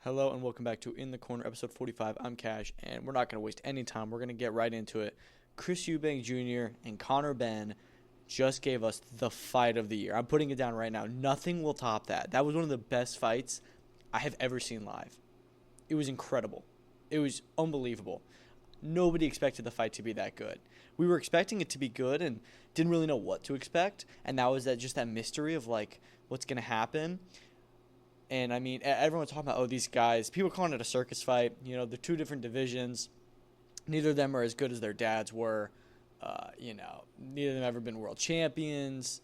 Hello and welcome back to In the Corner, episode 45. I'm Cash, and we're not going to waste any time. We're going to get right into it. Chris Eubank Jr. and Conor Benn just gave us the fight of the year. I'm putting it down right now. Nothing will top that. That was one of the best fights I have ever seen live. It was incredible. It was unbelievable. Nobody expected the fight to be that good. We were expecting it to be good and didn't really know what to expect, and that was that mystery of like what's going to happen. And, I mean, everyone's talking about, these guys, people calling it a circus fight. You know, they're two different divisions. Neither of them are as good as their dads were. Neither of them ever been world champions.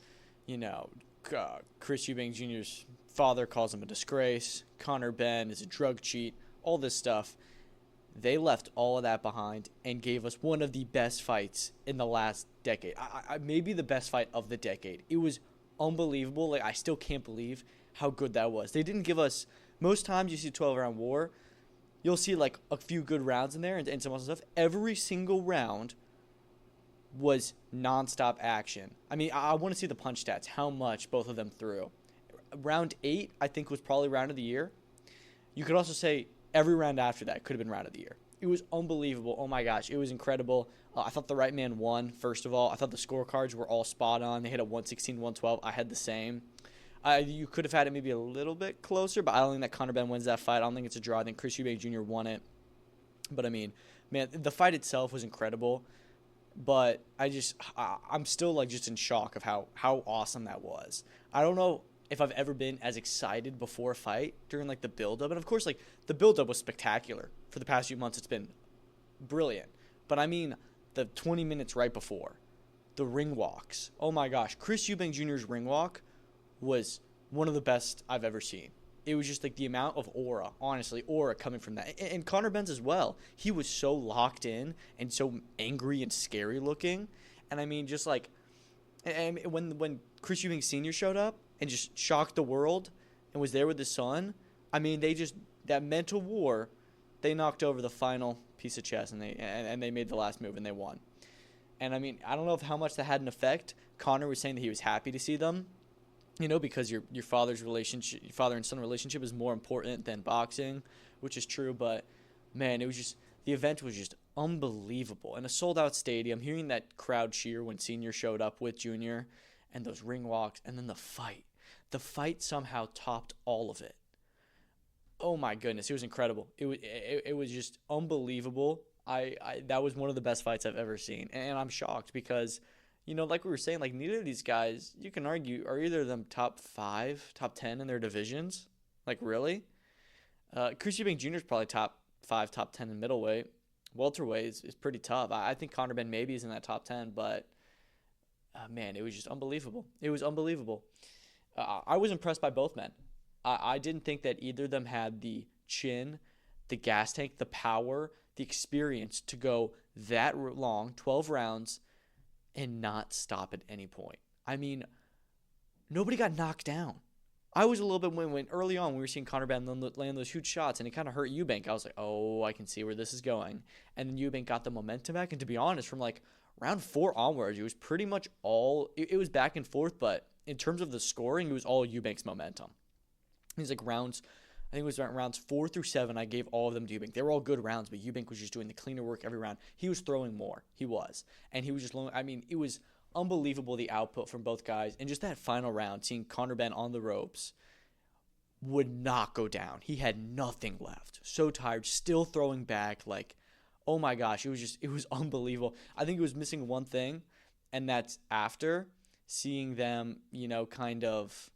Chris Eubank Jr.'s father calls him a disgrace. Conor Benn is a drug cheat. All this stuff. They left all of that behind and gave us one of the best fights in the last decade. Maybe the best fight of the decade. It was unbelievable. I still can't believe how good that was. They didn't give us, most times you see 12-round war, you'll see a few good rounds in there and some other stuff. Every single round was nonstop action. I mean, I want to see the punch stats, how much both of them threw. Round 8, I think, was probably round of the year. You could also say every round after that could have been round of the year. It was unbelievable. Oh my gosh, it was incredible. I thought the right man won, first of all. I thought the scorecards were all spot on. They hit a 116, 112. I had the same. You could have had it maybe a little bit closer, but I don't think that Conor Benn wins that fight. I don't think it's a draw. I think Chris Eubank Jr. won it. But, I mean, man, the fight itself was incredible. But I'm still, just in shock of how awesome that was. I don't know if I've ever been as excited before a fight during, the build-up. And, of course, the build-up was spectacular. For the past few months, it's been brilliant. But, I mean, the 20 minutes right before, the ring walks. Oh, my gosh. Chris Eubank Jr.'s ring walk was one of the best I've ever seen. It was just the amount of aura coming from that. And Conor Benn's as well. He was so locked in and so angry and scary looking. And I mean, and when Chris Eubank Sr. showed up and just shocked the world and was there with his son, I mean, that mental war, they knocked over the final piece of chess and they made the last move and they won. And I mean, I don't know how much that had an effect. Conor was saying that he was happy to see them. Because your father's relationship, your father and son relationship is more important than boxing, which is true. But, man, the event was just unbelievable. In a sold-out stadium, hearing that crowd cheer when Senior showed up with Junior and those ring walks and then the fight. The fight somehow topped all of it. Oh, my goodness. It was incredible. It was just unbelievable. That was one of the best fights I've ever seen. And I'm shocked because – like we were saying, neither of these guys, you can argue, are either of them top 5, top 10 in their divisions? Really? Chris Eubank Jr. is probably top 5, top 10 in middleweight. Welterweight is pretty tough. I think Conor Benn maybe is in that top 10, but, man, it was just unbelievable. It was unbelievable. I was impressed by both men. I didn't think that either of them had the chin, the gas tank, the power, the experience to go that long, 12 rounds, and not stop at any point. I mean, nobody got knocked down. I was a little bit when early on we were seeing Conor Benn land those huge shots, and it kind of hurt Eubank. I was like, I can see where this is going. And then Eubank got the momentum back, and to be honest, from round 4 onwards, it was pretty much all – it was back and forth, but in terms of the scoring, it was all Eubank's momentum. It was rounds – I think it was rounds 4 through 7. I gave all of them to Eubank. They were all good rounds, but Eubank was just doing the cleaner work every round. He was throwing more. He was. And he was just – I mean, it was unbelievable, the output from both guys. And just that final round, seeing Conor Benn on the ropes would not go down. He had nothing left. So tired, still throwing back. Oh, my gosh. It was unbelievable. I think it was missing one thing, and that's after seeing them, kind of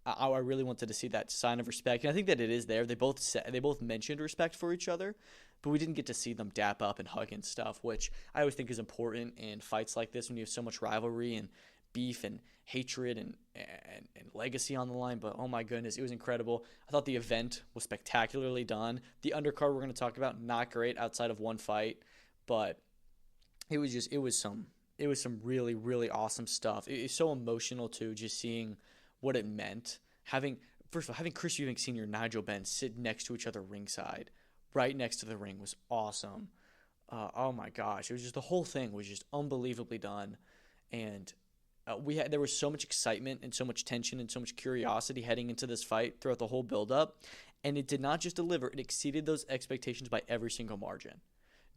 I really wanted to see that sign of respect, and I think that it is there. They both mentioned respect for each other, but we didn't get to see them dap up and hug and stuff, which I always think is important in fights like this when you have so much rivalry and beef and hatred and legacy on the line. But oh my goodness, it was incredible. I thought the event was spectacularly done. The undercard we're going to talk about, not great outside of one fight, but it was some really, really awesome stuff. It's so emotional too, just seeing what it meant. Having Chris Eubank Sr. and Nigel Benn sit next to each other ringside, right next to the ring, was awesome. Oh my gosh, it was just, the whole thing was just unbelievably done, and there was so much excitement and so much tension and so much curiosity heading into this fight throughout the whole build-up, And it did not just deliver, it exceeded those expectations by every single margin.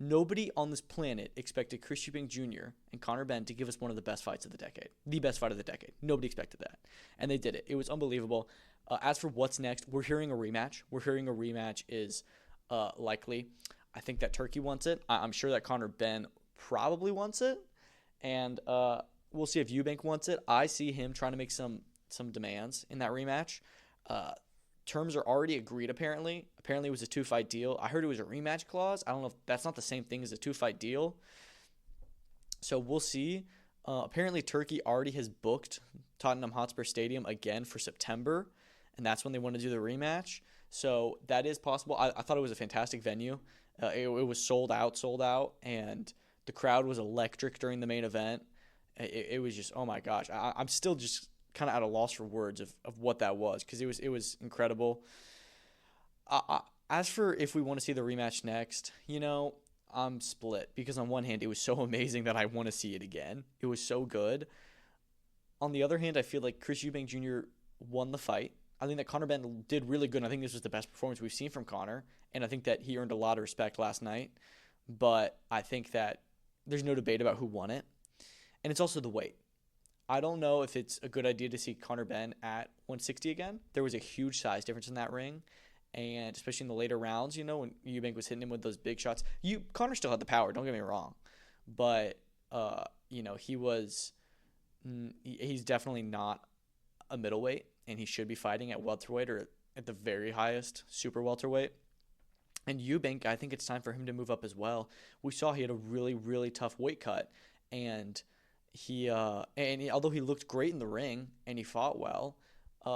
Nobody on this planet expected Chris Eubank Jr. and Conor Benn to give us one of the best fights of the decade. The best fight of the decade. Nobody expected that. And they did it. It was unbelievable. As for what's next, we're hearing a rematch. We're hearing a rematch is likely. I think that Turkey wants it. I'm sure that Conor Benn probably wants it. And we'll see if Eubank wants it. I see him trying to make some demands in that rematch. Terms are already agreed, apparently. Apparently, it was a 2-fight deal. I heard it was a rematch clause. I don't know if that's not the same thing as a 2-fight deal. So we'll see. Apparently, Turkey already has booked Tottenham Hotspur Stadium again for September, and that's when they want to do the rematch. So that is possible. I thought it was a fantastic venue. It was sold out, and the crowd was electric during the main event. It was just, oh my gosh. I'm still just kind of at a loss for words of what that was, because it was incredible. As for if we want to see the rematch next, I'm split, because on one hand, it was so amazing that I want to see it again. It was so good. On the other hand, I feel like Chris Eubank Jr. won the fight. I think that Conor Benn did really good, and I think this was the best performance we've seen from Conor, and I think that he earned a lot of respect last night. But I think that there's no debate about who won it, and it's also the weight. I don't know if it's a good idea to see Conor Benn at 160 again. There was a huge size difference in that ring, and especially in the later rounds, when Eubank was hitting him with those big shots. Conor still had the power, don't get me wrong, but he's definitely not a middleweight, and he should be fighting at welterweight or at the very highest super welterweight. And Eubank, I think it's time for him to move up as well. We saw he had a really, really tough weight cut, and although he looked great in the ring and he fought well,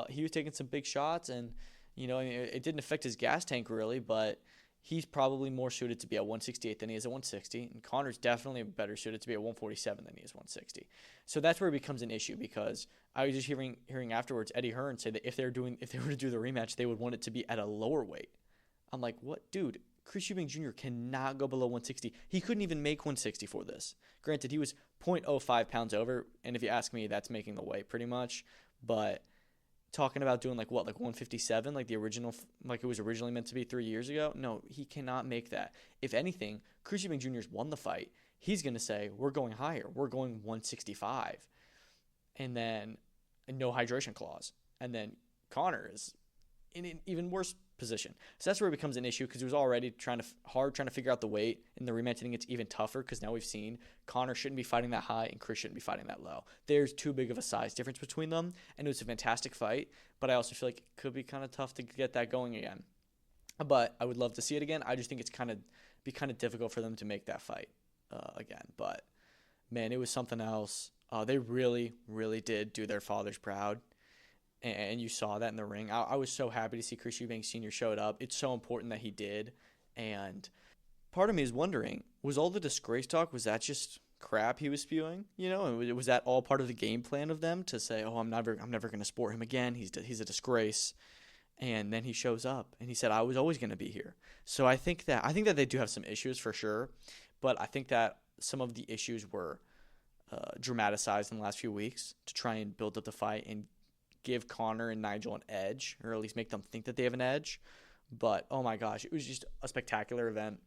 he was taking some big shots, and it didn't affect his gas tank really, but he's probably more suited to be at 168 than he is at 160, and Conor's definitely better suited to be at 147 than he is 160. So that's where it becomes an issue, because I was just hearing afterwards Eddie Hearn say that if they were to do the rematch, they would want it to be at a lower weight. I'm like, what, dude? Chris Eubank Jr. cannot go below 160. He couldn't even make 160 for this. Granted, he was 0.05 pounds over, and if you ask me, that's making the weight pretty much. But talking about doing like 157, like the original, like it was originally meant to be 3 years ago, no, he cannot make that. If anything, Chris Eubank Jr.'s won the fight. He's going to say, we're going higher. We're going 165. And then no hydration clause. And then Conor is in an even worse position. So that's where it becomes an issue, because he was already trying to figure out the weight. In the rematch, I think it's even tougher, because now we've seen Conor shouldn't be fighting that high and Chris shouldn't be fighting that low. There's too big of a size difference between them, and it was a fantastic fight, but I also feel like it could be kind of tough to get that going again. But I would love to see it again. I just think it's kind of difficult for them to make that fight again. But man, it was something else. They really, really did do their fathers proud. And you saw that in the ring. I was so happy to see Chris Eubank Sr. showed up. It's so important that he did. And part of me is wondering, was all the disgrace talk, was that just crap he was spewing? Was that all part of the game plan of them to say, oh, I'm never going to support him again. He's a disgrace. And then he shows up and he said, I was always going to be here. So I think that they do have some issues for sure. But I think that some of the issues were dramatized in the last few weeks to try and build up the fight and give Conor and Nigel an edge, or at least make them think that they have an edge. But oh my gosh, it was just a spectacular event.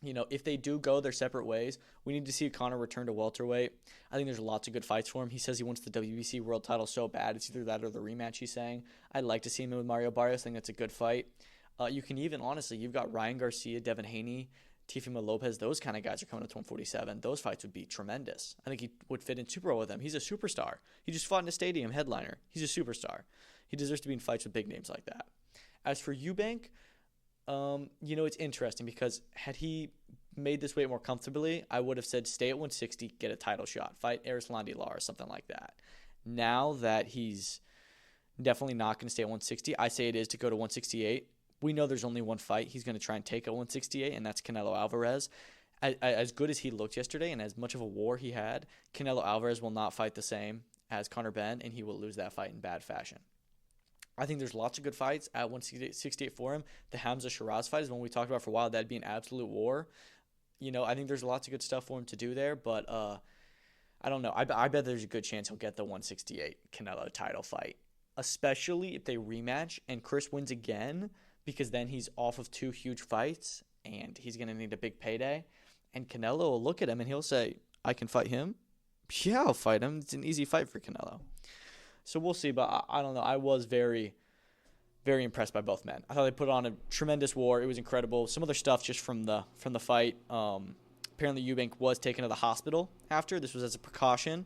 If they do go their separate ways, we need to see Conor return to welterweight. I think there's lots of good fights for him. He says he wants the WBC world title so bad. It's either that or the rematch, he's saying. I'd like to see him with Mario Barrios. I think that's a good fight. You can even, honestly, you've got Ryan Garcia, Devin Haney, Teofimo Lopez. Those kind of guys are coming up to 147. Those fights would be tremendous. I think he would fit in super well with them. He's a superstar. He just fought in a stadium headliner. He's a superstar. He deserves to be in fights with big names like that. As for Eubank, it's interesting, because had he made this weight more comfortably, I would have said stay at 160, get a title shot, fight Erislandy Lara or something like that. Now that he's definitely not going to stay at 160, I say it is to go to 168. We know there's only one fight he's going to try and take at 168, and that's Canelo Alvarez. As good as he looked yesterday and as much of a war he had, Canelo Alvarez will not fight the same as Conor Benn, and he will lose that fight in bad fashion. I think there's lots of good fights at 168 for him. The Hamza Shiraz fight is one we talked about for a while. That'd be an absolute war. I think there's lots of good stuff for him to do there, but I don't know. I bet there's a good chance he'll get the 168 Canelo title fight, especially if they rematch and Chris wins again. because then he's off of 2 huge fights and he's going to need a big payday. And Canelo will look at him and he'll say, I can fight him? Yeah, I'll fight him. It's an easy fight for Canelo. So we'll see, but I don't know. I was very, very impressed by both men. I thought they put on a tremendous war. It was incredible. Some other stuff just from the fight. Apparently Eubank was taken to the hospital after. This was as a precaution.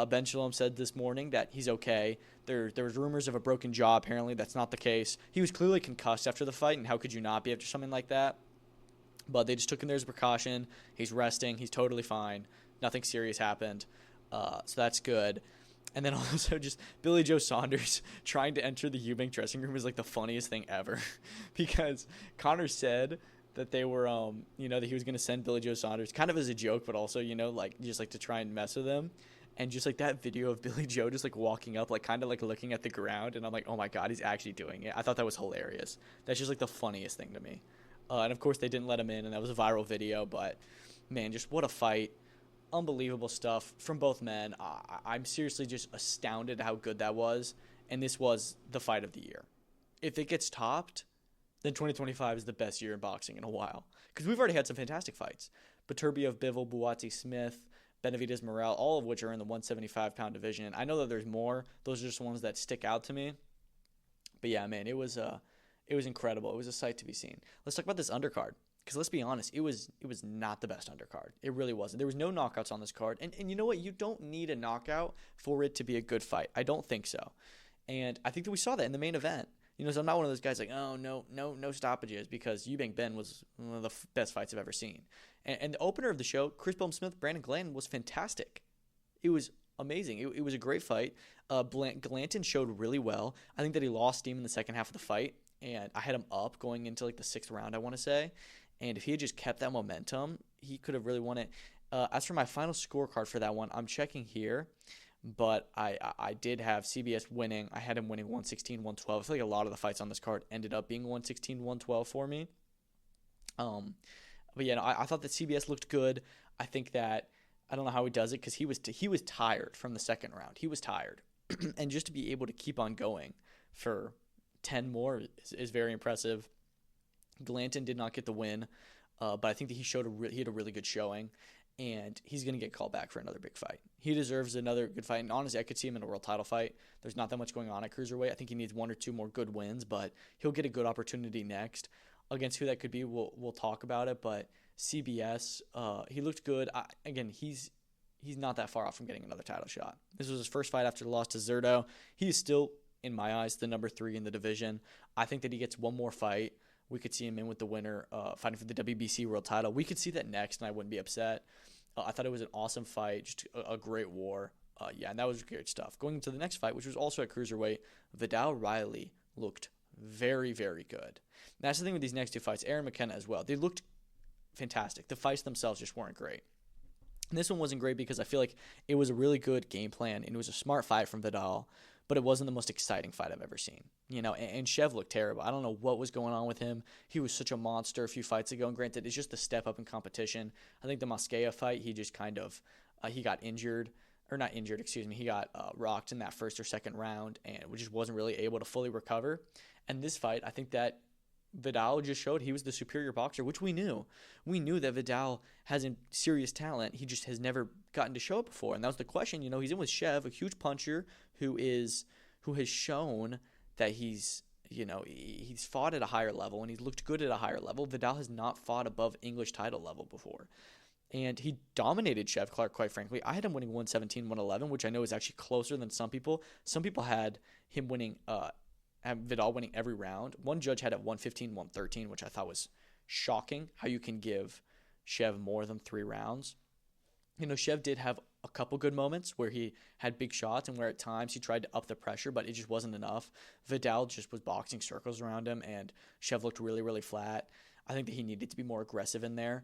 Ben Shalom said this morning that he's okay. There was rumors of a broken jaw. Apparently that's not the case. He was clearly concussed after the fight, and how could you not be after something like that? But they just took him there as a precaution. He's resting. He's totally fine. Nothing serious happened. So that's good. And then also just Billy Joe Saunders trying to enter the Eubank dressing room is like the funniest thing ever. Because Conor said that they were, that he was going to send Billy Joe Saunders kind of as a joke, but also, just like to try and mess with him. And just like that video of Billy Joe just like walking up, like kind of like looking at the ground. And I'm like, oh my God, he's actually doing it. I thought that was hilarious. That's just like the funniest thing to me. And of course they didn't let him in, and that was a viral video. But man, just what a fight. Unbelievable stuff from both men. I'm seriously just astounded how good that was. And this was the fight of the year. If it gets topped, then 2025 is the best year in boxing in a while. Because we've already had some fantastic fights. Beterbiev, Bivol, Buatsi, Smith, Benavidez, Morel, all of which are in the 175-pound division. I know that there's more. Those are just ones that stick out to me. But yeah, man, it was incredible. It was a sight to be seen. Let's talk about this undercard. Because let's be honest, it was not the best undercard. It really wasn't. There was no knockouts on this card. And you know what? You don't need a knockout for it to be a good fight. I don't think so. And I think that we saw that in the main event. So I'm not one of those guys like, oh, no stoppages, because Eubank Ben was one of the best fights I've ever seen. And the opener of the show, Chris Smith, Brandon Glanton, was fantastic. It was amazing. It was a great fight. Glanton showed really well. I think that he lost steam in the second half of the fight, and I had him up going into like the 6th round, I want to say. And if he had just kept that momentum, he could have really won it. As for my final scorecard for that one, I'm checking here, but I did have CBS winning. I had him winning 116-112. I feel like a lot of the fights on this card ended up being 116-112 for me. But yeah, no, I thought that CBS looked good. I think that I don't know how he does it, because he was tired from the second round. He was tired, and just to be able to keep on going for 10 more is very impressive. Glanton did not get the win, but I think that he had a really good showing, and he's going to get called back for another big fight. He deserves another good fight, and honestly, I could see him in a world title fight. There's not that much going on at cruiserweight. I think he needs 1 or 2 more good wins, but he'll get a good opportunity next. Against who that could be, we'll talk about it, but CBS, he looked good. He's not that far off from getting another title shot. This was his first fight after the loss to Zurdo. He is still, in my eyes, the number 3 in the division. I think that he gets one more fight. We could see him in with the winner fighting for the WBC world title. We could see that next, and I wouldn't be upset. I thought it was an awesome fight, just a great war. And that was great stuff. Going into the next fight, which was also at cruiserweight, Vidal Riley looked very, very good. And that's the thing with these next 2 fights. Aaron McKenna as well. They looked fantastic. The fights themselves just weren't great. And this one wasn't great because I feel like it was a really good game plan, and it was a smart fight from Vidal, but it wasn't the most exciting fight I've ever seen. And Shev looked terrible. I don't know what was going on with him. He was such a monster a few fights ago, and granted, it's just a step up in competition. I think the Mosquea fight, he just kind of he got injured, or not injured, excuse me. He got rocked in that first or second round, and just wasn't really able to fully recover. And this fight, I think that Vidal just showed he was the superior boxer, which we knew. We knew that Vidal has serious talent. He just has never gotten to show it before. And that was the question. He's in with Shev, a huge puncher who has shown that he's fought at a higher level, and he's looked good at a higher level. Vidal has not fought above English title level before. And he dominated Shev Clark, quite frankly. I had him winning 117-111, which I know is actually closer than some people. Some people had him winning have Vidal winning every round. One judge had it 115-113, which I thought was shocking, how you can give Shev more than 3 rounds. Shev did have a couple good moments where he had big shots and where at times he tried to up the pressure, but it just wasn't enough. Vidal just was boxing circles around him, and Shev looked really, really flat. I think that he needed to be more aggressive in there.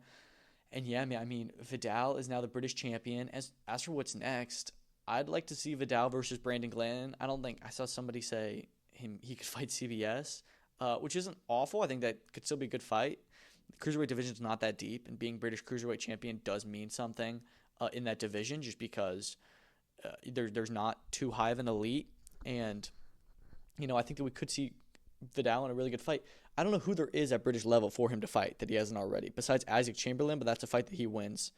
And yeah, I mean, Vidal is now the British champion. As for what's next, I'd like to see Vidal versus Brandon Glanton. I don't think I saw somebody say he could fight CBS, which isn't awful. I think that could still be a good fight. The cruiserweight division is not that deep, and being British cruiserweight champion does mean something in that division, just because there's not too high of an elite. And I think that we could see Vidal in a really good fight. I don't know who there is at British level for him to fight that he hasn't already, besides Isaac Chamberlain, but that's a fight that he wins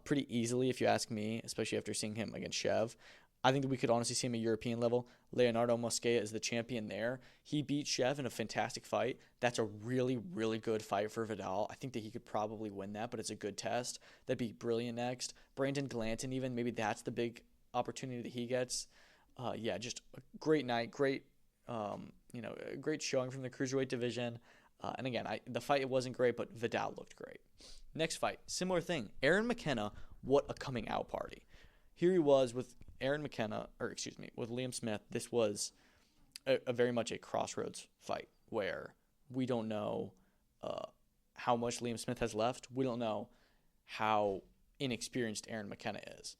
pretty easily, if you ask me, especially after seeing him against Shev. I think that we could honestly see him at European level. Leonardo Mosquera is the champion there. He beat Shev in a fantastic fight. That's a really, really good fight for Vidal. I think that he could probably win that, but it's a good test. That'd be brilliant next. Brandon Glanton even, maybe that's the big opportunity that he gets. Yeah, just a great night, great, a great showing from the cruiserweight division. And again, the fight it wasn't great, but Vidal looked great. Next fight, similar thing. Aaron McKenna, what a coming out party. Here he was with with Liam Smith. This was a very much a crossroads fight where we don't know how much Liam Smith has left. We don't know how inexperienced Aaron McKenna is.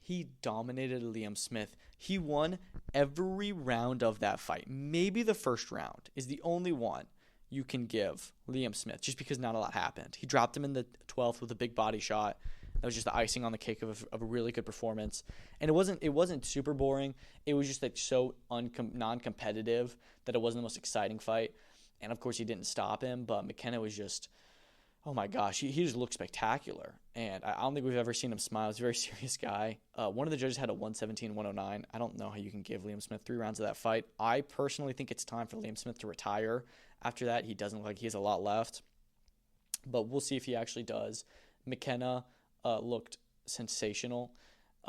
He dominated Liam Smith. He won every round of that fight. Maybe the first round is the only one you can give Liam Smith just because not a lot happened. He dropped him in the 12th with a big body shot. That was just the icing on the cake of a really good performance. And it wasn't super boring. It was just like so non-competitive that it wasn't the most exciting fight. And of course he didn't stop him, but McKenna was just, oh my gosh, he just looked spectacular. And I don't think we've ever seen him smile. He's a very serious guy. One of the judges had a 117-109. I don't know how you can give Liam Smith 3 rounds of that fight. I personally think it's time for Liam Smith to retire. After that, he doesn't look like he has a lot left. But we'll see if he actually does. McKenna looked sensational.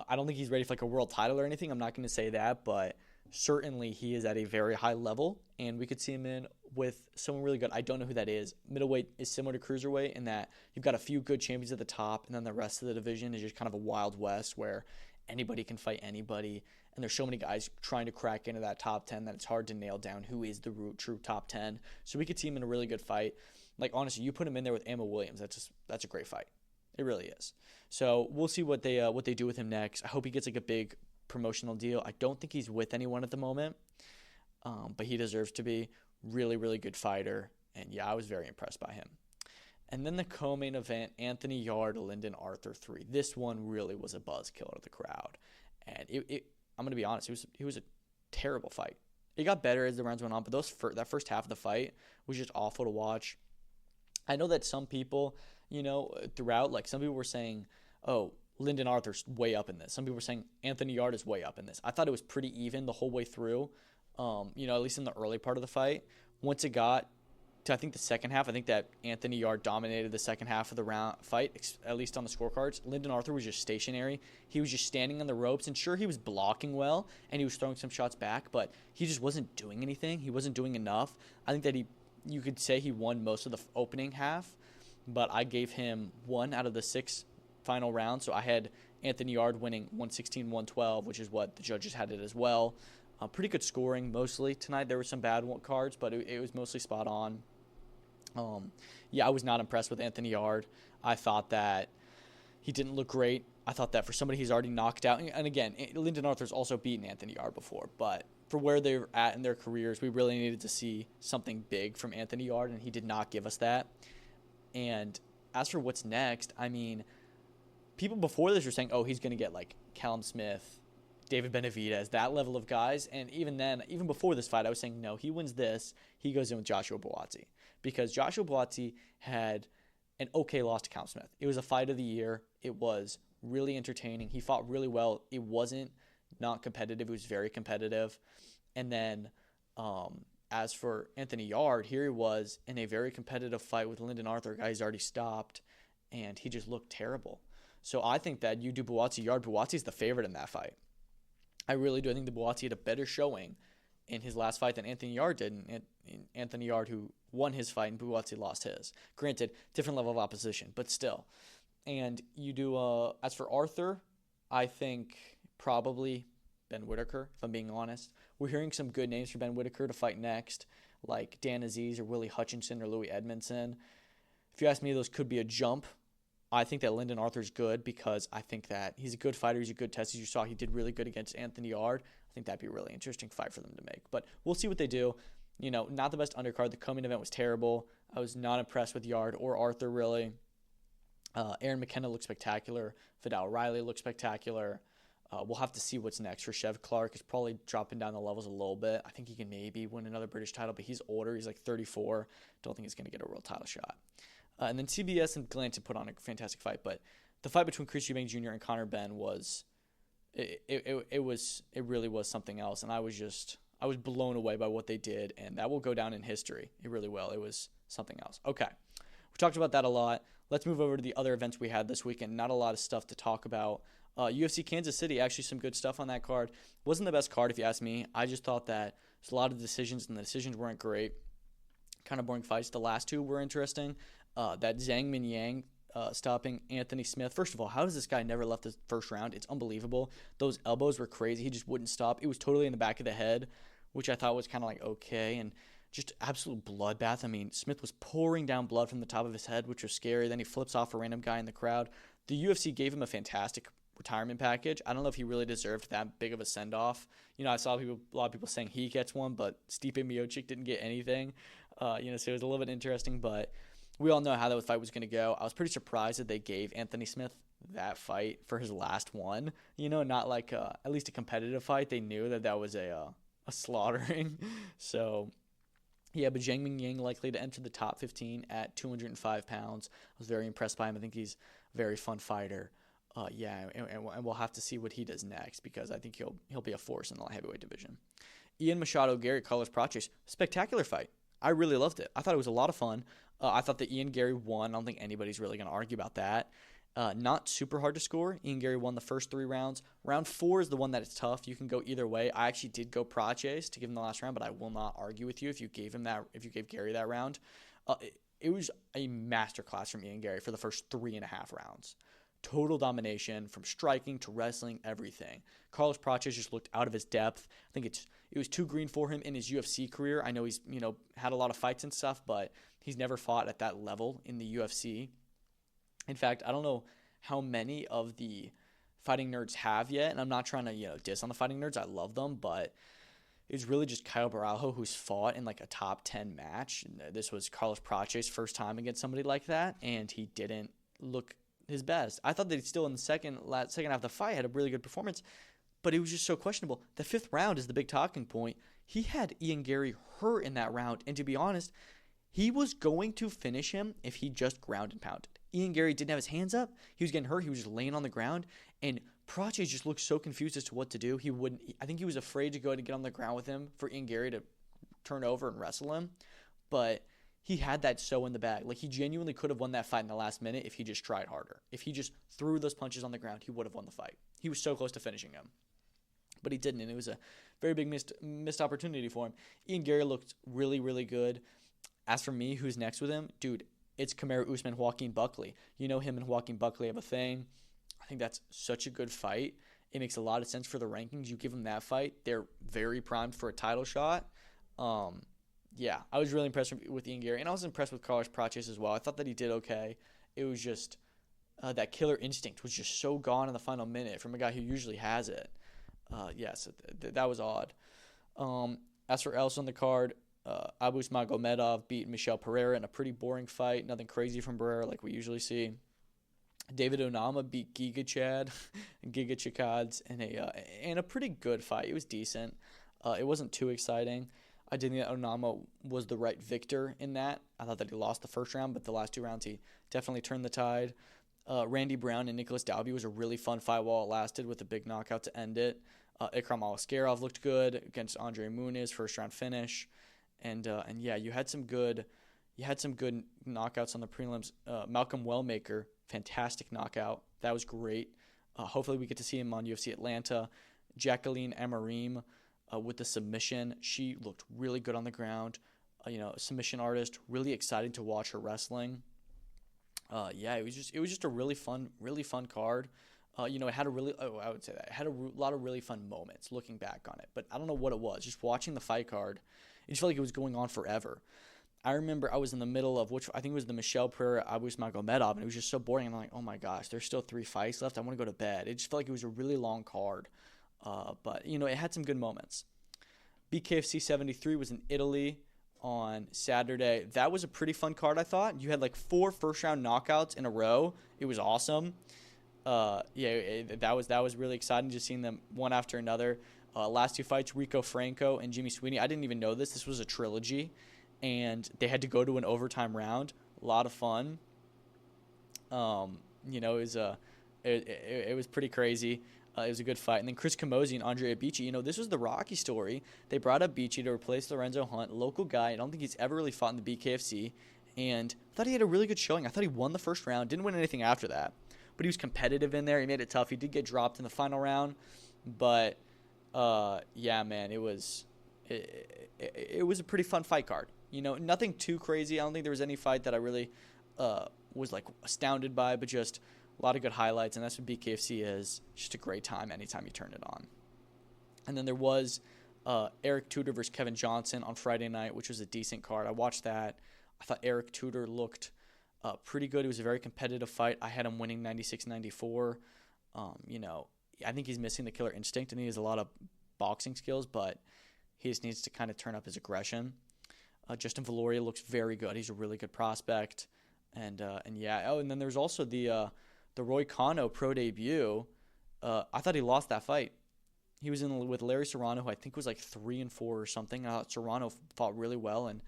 I don't think he's ready for like a world title or anything. I'm not going to say that, but certainly he is at a very high level, and we could see him in with someone really good. I don't know who that is. Middleweight is similar to cruiserweight in that you've got a few good champions at the top, and then the rest of the division is just kind of a wild west where anybody can fight anybody, and there's so many guys trying to crack into that top 10 that it's hard to nail down who is the true top 10. So we could see him in a really good fight. Like, honestly, you put him in there with Emma Williams, that's a great fight. It really is. So we'll see what they do with him next. I hope he gets like a big promotional deal. I don't think he's with anyone at the moment, but he deserves to be. Really, really good fighter. And yeah, I was very impressed by him. And then the co-main event, Anthony Yarde, Lyndon Arthur 3. This one really was a buzzkiller of the crowd. And I'm going to be honest, it was a terrible fight. It got better as the rounds went on, but that first half of the fight was just awful to watch. I know that some people, throughout, like some people were saying, oh, Lyndon Arthur's way up in this. Some people were saying Anthony Yarde is way up in this. I thought it was pretty even the whole way through, at least in the early part of the fight. Once it got to, I think, the second half, I think that Anthony Yarde dominated the second half of the fight, at least on the scorecards. Lyndon Arthur was just stationary. He was just standing on the ropes, and sure, he was blocking well, and he was throwing some shots back, but he just wasn't doing anything. He wasn't doing enough. I think that you could say he won most of the opening half, but I gave him 1 out of the 6 final rounds. So I had Anthony Yarde winning 116-112, which is what the judges had it as well. Pretty good scoring mostly tonight. There were some bad cards, but it was mostly spot on. I was not impressed with Anthony Yarde. I thought that he didn't look great. I thought that for somebody he's already knocked out, and again, Lyndon Arthur's also beaten Anthony Yarde before, but for where they're at in their careers, we really needed to see something big from Anthony Yarde, and he did not give us that. And as for what's next, I mean, people before this were saying, oh, he's going to get like Callum Smith, David Benavidez, that level of guys. And even then, even before this fight, I was saying, no, he wins this. He goes in with Joshua Buatsi. Because Joshua Buatsi had an okay loss to Callum Smith. It was a fight of the year. It was really entertaining. He fought really well. It wasn't not competitive. It was very competitive. And then as for Anthony Yarde, here he was in a very competitive fight with Lyndon Arthur, a guy he's already stopped, and he just looked terrible. So I think that you do Buatsi-Yarde. Buatsi's the favorite in that fight. I really do. I think that Buatsi had a better showing in his last fight than Anthony Yarde did. And Anthony Yarde, who won his fight, and Buatsi lost his. Granted, different level of opposition, but still. And you do, as for Arthur, I think probably Ben Whitaker, if I'm being honest. We're hearing some good names for Ben Whitaker to fight next, like Dan Aziz or Willie Hutchinson or Louis Edmondson. If you ask me, those could be a jump. I think that Lyndon Arthur's good because I think that he's a good fighter. He's a good test. As you saw, he did really good against Anthony Yarde. I think that'd be a really interesting fight for them to make. But we'll see what they do. Not the best undercard. The co-main event was terrible. I was not impressed with Yarde or Arthur, really. Aaron McKenna looked spectacular. Vidal Riley looked spectacular. We'll have to see what's next for Chev Clark. He's probably dropping down the levels a little bit. I think he can maybe win another British title, but he's older. He's like 34. Don't think he's going to get a real title shot. And then CBS and Glanton put on a fantastic fight, but the fight between Chris Eubank Jr. and Conor Benn was it really was something else, and I was blown away by what they did, and that will go down in history. It really will. It was something else. Okay, we talked about that a lot. Let's move over to the other events we had this weekend. Not a lot of stuff to talk about. UFC Kansas City, actually some good stuff on that card. Wasn't the best card if you ask me. I just thought that there's a lot of decisions, and the decisions weren't great. Kind of boring fights. The last two were interesting. That Zhang Minyang stopping Anthony Smith. First of all, how does this guy never left the first round? It's unbelievable. Those elbows were crazy. He just wouldn't stop. It was totally in the back of the head, which I thought was kind of like okay, and just absolute bloodbath. I mean, Smith was pouring down blood from the top of his head, which was scary. Then he flips off a random guy in the crowd. The UFC gave him a fantastic retirement package. I don't know if he really deserved that big of a send-off. I saw a lot of people saying he gets one, but Stipe Miocic didn't get anything. So it was a little bit interesting, but we all know how that fight was going to go. I was pretty surprised that they gave Anthony Smith that fight for his last one. Not like at least a competitive fight. They knew that was a slaughtering. So, yeah, but Zhang Mingyang likely to enter the top 15 at 205 pounds. I was very impressed by him. I think he's a very fun fighter. And we'll have to see what he does next because I think he'll be a force in the light heavyweight division. Ian Machado, Garry, Carlos Prates, spectacular fight. I really loved it. I thought it was a lot of fun. I thought that Ian Garry won. I don't think anybody's really going to argue about that. Not super hard to score. Ian Garry won the first 3 rounds. Round 4 is the one that is tough. You can go either way. I actually did go Prates to give him the last round, but I will not argue with you if you gave Garry that round. It was a masterclass from Ian Garry for the first 3.5 rounds. Total domination from striking to wrestling, everything. Carlos Prates just looked out of his depth. I think it was too green for him in his UFC career. I know he's had a lot of fights and stuff, but he's never fought at that level in the UFC. In fact, I don't know how many of the fighting nerds have yet, and I'm not trying to diss on the fighting nerds. I love them, but it's really just Kyle Barajo who's fought in like a top 10 match. This was Carlos Prates' first time against somebody like that, and he didn't look his best. I thought that he still in the second half of the fight had a really good performance, but it was just so questionable. The 5th round is the big talking point. He had Ian Garry hurt in that round, and to be honest, he was going to finish him if he just ground and pounded. Ian Garry didn't have his hands up. He was getting hurt. He was just laying on the ground, and Prates just looked so confused as to what to do. I think he was afraid to go and get on the ground with him for Ian Garry to turn over and wrestle him, but he had that so in the bag. Like, he genuinely could have won that fight in the last minute if he just tried harder. If he just threw those punches on the ground, he would have won the fight. He was so close to finishing him. But he didn't, and it was a very big missed opportunity for him. Ian Garry looked really, really good. As for me, who's next with him? Dude, it's Kamaru Usman, Joaquin Buckley. Him and Joaquin Buckley have a thing. I think that's such a good fight. It makes a lot of sense for the rankings. You give them that fight, they're very primed for a title shot. Yeah, I was really impressed with Ian Garry, and I was impressed with Carlos Prates as well. I thought that he did okay. It was just that killer instinct was just so gone in the final minute from a guy who usually has it. So that was odd. As for else on the card, Abus Magomedov beat Michel Pereira in a pretty boring fight. Nothing crazy from Pereira like we usually see. David Onama beat Giga Chikadze in a pretty good fight. It was decent. It wasn't too exciting. I did think that Onama was the right victor in that. I thought that he lost the first round, but the last 2 rounds he definitely turned the tide. Randy Brown and Nicholas Dalby was a really fun fight while it lasted with a big knockout to end it. Ikram Alaskarov looked good against Andre Muniz, first round finish. And you had some good knockouts on the prelims. Malcolm Wellmaker, fantastic knockout. That was great. Hopefully we get to see him on UFC Atlanta. Jacqueline Amarim with the submission. She looked really good on the ground. Submission artist. Really exciting to watch her wrestling. It was just a really fun card. It had a lot of really fun moments looking back on it. But I don't know what it was. Just watching the fight card, it just felt like it was going on forever. I remember I was in the middle of which I think it was the Michel Pereira Abus Magomedov, and it was just so boring. And I'm like, oh my gosh, there's still 3 fights left. I want to go to bed. It just felt like it was a really long card. But it had some good moments. BKFC 73 was in Italy on Saturday. That was a pretty fun card, I thought. You had like 4 first-round knockouts in a row. It was awesome. that was really exciting, just seeing them one after another. Last two fights, Rico Franco and Jimmy Sweeney. I didn't even know this. This was a trilogy, and they had to go to an overtime round. A lot of fun. It was pretty crazy. It was a good fight. And then Chris Camozzi and Andre Abici, this was the Rocky story. They brought up Abici to replace Lorenzo Hunt, local guy. I don't think he's ever really fought in the BKFC. And I thought he had a really good showing. I thought he won the first round. Didn't win anything after that. But he was competitive in there. He made it tough. He did get dropped in the final round. But, man, it was a pretty fun fight card. Nothing too crazy. I don't think there was any fight that I really was, astounded by, but just a lot of good highlights, and that's what BKFC is. Just a great time anytime you turn it on. And then there was Eric Tudor versus Kevin Johnson on Friday night, which was a decent card. I watched that. I thought Eric Tudor looked pretty good. It was a very competitive fight. I had him winning 96-94. I think he's missing the killer instinct, and he has a lot of boxing skills, but he just needs to kind of turn up his aggression. Justin Valoria looks very good. He's a really good prospect. And then there's also the Roy Cano pro debut. I thought he lost that fight. He was in with Larry Serrano, who I think was 3-4 or something. I thought Serrano fought really well, and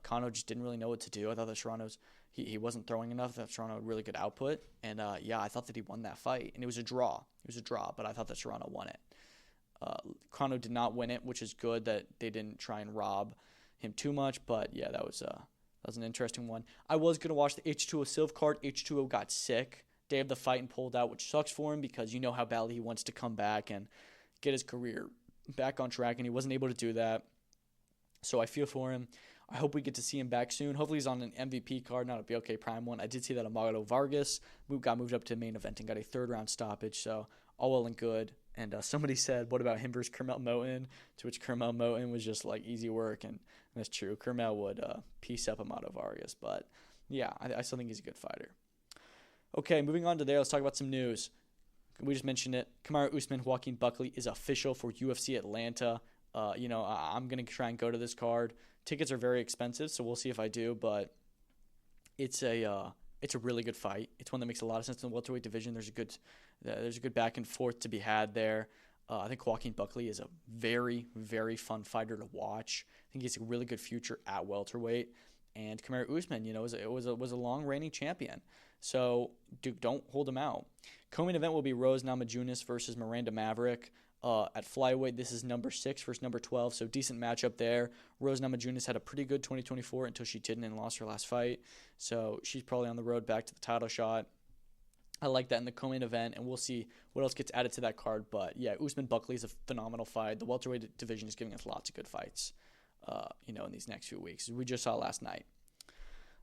Cano just didn't really know what to do. I thought that Serrano's he wasn't throwing enough. That Serrano had really good output, and I thought that he won that fight, and it was a draw. But I thought that Serrano won it. Cano did not win it, which is good that they didn't try and rob him too much. But yeah, that was an interesting one. I was gonna watch the H2O Silv card. H2O got sick day of the fight and pulled out, which sucks for him because you know how badly he wants to come back and get his career back on track, and he wasn't able to do that. So I feel for him. I hope we get to see him back soon. Hopefully he's on an MVP card, not a BLK Prime one. I did see that Amado Vargas got moved up to the main event and got a third-round stoppage, so all well and good. And somebody said, what about him versus Kermel Moten? To which Kermel Moten was just easy work, and that's true. Kermel would piece up Amado Vargas, but yeah, I still think he's a good fighter. Okay, moving on to there, let's talk about some news. We just mentioned it. Kamaru Usman, Joaquin Buckley is official for UFC Atlanta. I'm going to try and go to this card. Tickets are very expensive, so we'll see if I do, but it's a really good fight. It's one that makes a lot of sense in the welterweight division. There's a good back and forth to be had there. I think Joaquin Buckley is a very, very fun fighter to watch. I think he has a really good future at welterweight. And Kamaru Usman, was a long reigning champion. So don't hold him out. Co-main event will be Rose Namajunas versus Miranda Maverick. At flyweight, this is number 6 versus number 12, so decent matchup there. Rose Namajunas had a pretty good 2024 until she didn't and lost her last fight, so she's probably on the road back to the title shot. I like that in the co-main event, and we'll see what else gets added to that card. But yeah, Usman Buckley is a phenomenal fight. The welterweight division is giving us lots of good fights, in these next few weeks, as we just saw last night.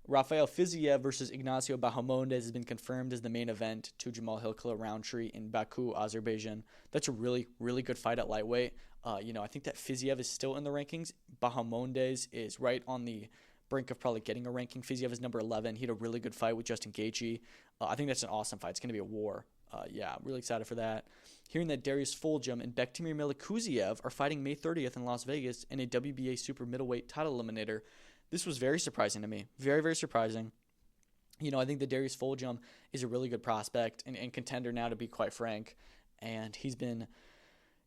Rafael Fiziev versus Ignacio Bahamondes has been confirmed as the main event to Jamal Hill Killer Roundtree in Baku, Azerbaijan. That's a really, really good fight at lightweight. I think that Fiziev is still in the rankings. Bahamondes is right on the brink of probably getting a ranking. Fiziev is number 11. He had a really good fight with Justin Gaethje. I think that's an awesome fight. It's going to be a war. Really excited for that. Hearing that Darius Fulgham and Bektimir Melikuziev are fighting May 30th in Las Vegas in a WBA super middleweight title eliminator. This was very surprising to me. Very, very surprising. I think that Darius Fulgham is a really good prospect and contender now, to be quite frank. And he's been,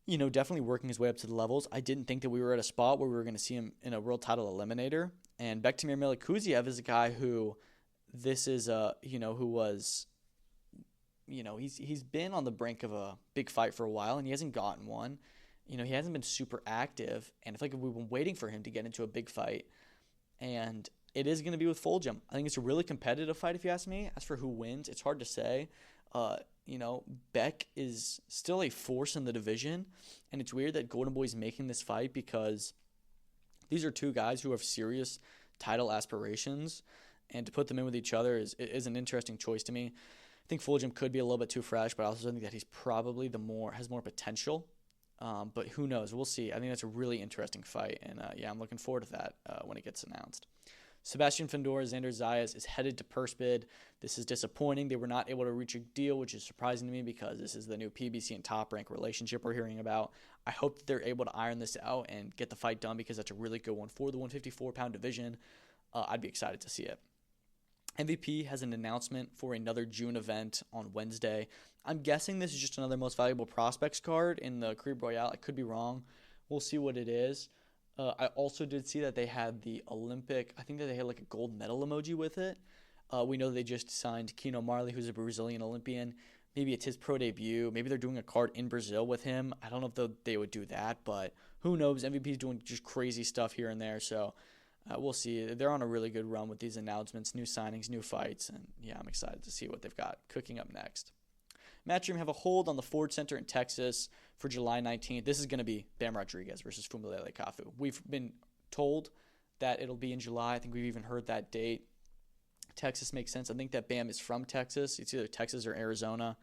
definitely working his way up to the levels. I didn't think that we were at a spot where we were going to see him in a world title eliminator. And Bektimir Melikuziev is a guy who he's been on the brink of a big fight for a while, and he hasn't gotten one. He hasn't been super active, and I feel like we've been waiting for him to get into a big fight. And it is going to be with Fulgham. I think it's a really competitive fight, if you ask me. As for who wins, it's hard to say. Beck is still a force in the division, and it's weird that Golden Boy's making this fight because these are two guys who have serious title aspirations, and to put them in with each other is an interesting choice to me. I think Fulgham could be a little bit too fresh, but I also think that he's probably has more potential. But who knows? We'll see. I think that's a really interesting fight, and I'm looking forward to that when it gets announced. Sebastian Fundora, Xander Zayas is headed to purse bid. This is disappointing. They were not able to reach a deal, which is surprising to me because this is the new PBC and Top Rank relationship we're hearing about. I hope that they're able to iron this out and get the fight done because that's a really good one for the 154-pound division. I'd be excited to see it. MVP has an announcement for another June event on Wednesday. I'm guessing this is just another most valuable prospects card in the Career Royale. I could be wrong. We'll see what it is. I also did see that they had the Olympic, I think that they had like a gold medal emoji with it. We know they just signed Keno Marley, who's a Brazilian Olympian. Maybe it's his pro debut. Maybe they're doing a card in Brazil with him. I don't know if they would do that, but who knows? MVP's doing just crazy stuff here and there, so we'll see. They're on a really good run with these announcements, new signings, new fights, and yeah, I'm excited to see what they've got cooking up next. Matchroom have a hold on the Ford Center in Texas for July 19th. This is going to be Bam Rodriguez versus Fumilele Kafu. We've been told that it'll be in July. I think we've even heard that date. Texas makes sense. I think that Bam is from Texas. It's either Texas or Arizona.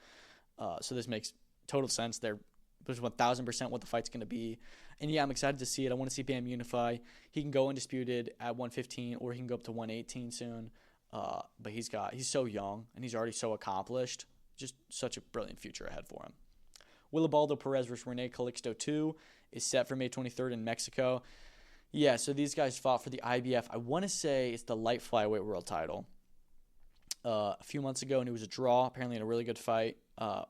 So this makes total sense. There's 1,000% what the fight's going to be. And yeah, I'm excited to see it. I want to see Bam unify. He can go undisputed at 115 or he can go up to 118 soon. But he's so young and he's already so accomplished. Just such a brilliant future ahead for him. Wilibaldo Perez versus Rene Calixto 2 is set for May 23rd in Mexico. Yeah, so these guys fought for the IBF. I want to say it's the light flyweight world title a few months ago, and it was a draw, apparently in a really good fight. I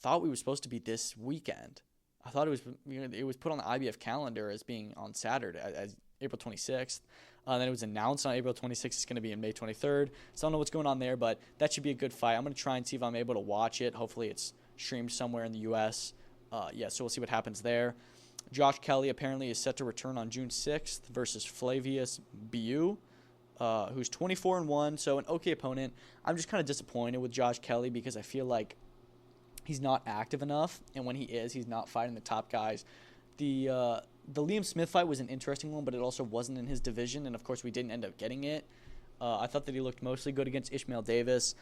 thought we were supposed to be this weekend. I thought it was put on the IBF calendar as being on Saturday, as April 26th. Then it was announced on April 26th it's going to be in May 23rd. So I don't know what's going on there, but that should be a good fight. I'm going to try and see if I'm able to watch it. Hopefully it's streamed somewhere in the U.S. So we'll see what happens there. Josh Kelly apparently is set to return on June 6th versus Flavius Biu, who's 24-1, so an okay opponent. I'm just kind of disappointed with Josh Kelly because I feel like he's not active enough, and when he is, he's not fighting the top guys. The Liam Smith fight was an interesting one, but it also wasn't in his division, and of course we didn't end up getting it. I thought that he looked mostly good against Ishmael Davis,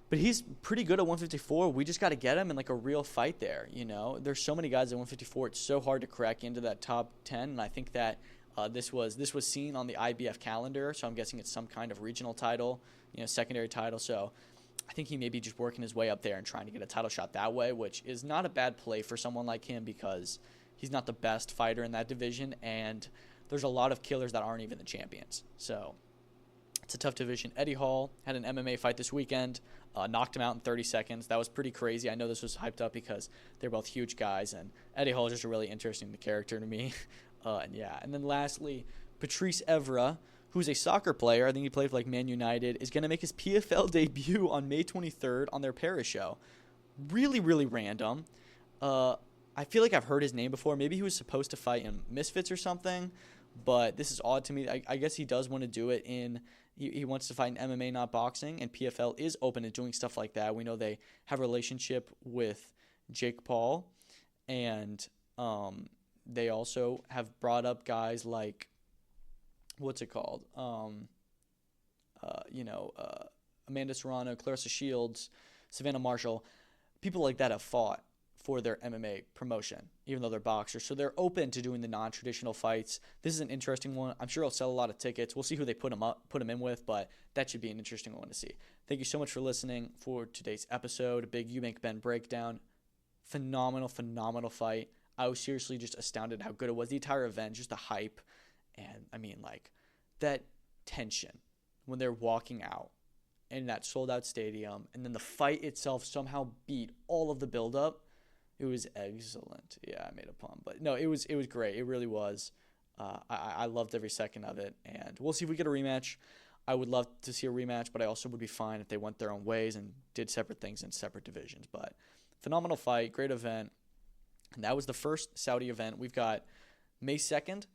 but he's pretty good at 154. We just got to get him in like a real fight there, you know. There's so many guys at 154. It's so hard to crack into that top 10, and I think that this was seen on the IBF calendar, so I'm guessing it's some kind of regional title, secondary title. So I think he may be just working his way up there and trying to get a title shot that way, which is not a bad play for someone like him because he's not the best fighter in that division, and there's a lot of killers that aren't even the champions. So it's a tough division. Eddie Hall had an MMA fight this weekend, knocked him out in 30 seconds. That was pretty crazy. I know this was hyped up because they're both huge guys, and Eddie Hall is just a really interesting character to me. And then lastly, Patrice Evra, who's a soccer player, I think he played for Man United, is going to make his PFL debut on May 23rd on their Paris show. Really, really random. I feel like I've heard his name before. Maybe he was supposed to fight in Misfits or something, but this is odd to me. I guess he does want to do it he wants to fight in MMA, not boxing, and PFL is open to doing stuff like that. We know they have a relationship with Jake Paul, and they also have brought up guys like, what's it called? Amanda Serrano, Clarissa Shields, Savannah Marshall. People like that have fought for their MMA promotion, even though they're boxers. So they're open to doing the non-traditional fights. This is an interesting one. I'm sure it'll sell a lot of tickets. We'll see who they put them in with, but that should be an interesting one to see. Thank you so much for listening for today's episode. A big Eubank Benn breakdown. Phenomenal fight. I was seriously just astounded how good it was. The entire event, just the hype. And I mean, like, that tension when they're walking out in that sold-out stadium, and then the fight itself somehow beat all of the build-up. It was excellent. Yeah, I made a pun, but no, it was great. It really was. I loved every second of it, and we'll see if we get a rematch. I would love to see a rematch, but I also would be fine if they went their own ways and did separate things in separate divisions. But phenomenal fight, great event, and that was the first Saudi event. We've got May 2nd,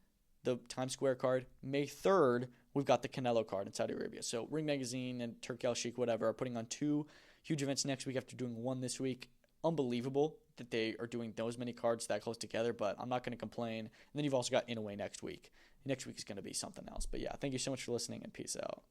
the Times Square card. May 3rd, we've got the Canelo card in Saudi Arabia. So Ring Magazine and Turkey Al Sheikh, whatever, are putting on 2 huge events next week after doing 1 this week. Unbelievable that they are doing those many cards that close together, but I'm not going to complain. And then you've also got In A Way next week. Next week is going to be something else. But yeah, thank you so much for listening, and peace out.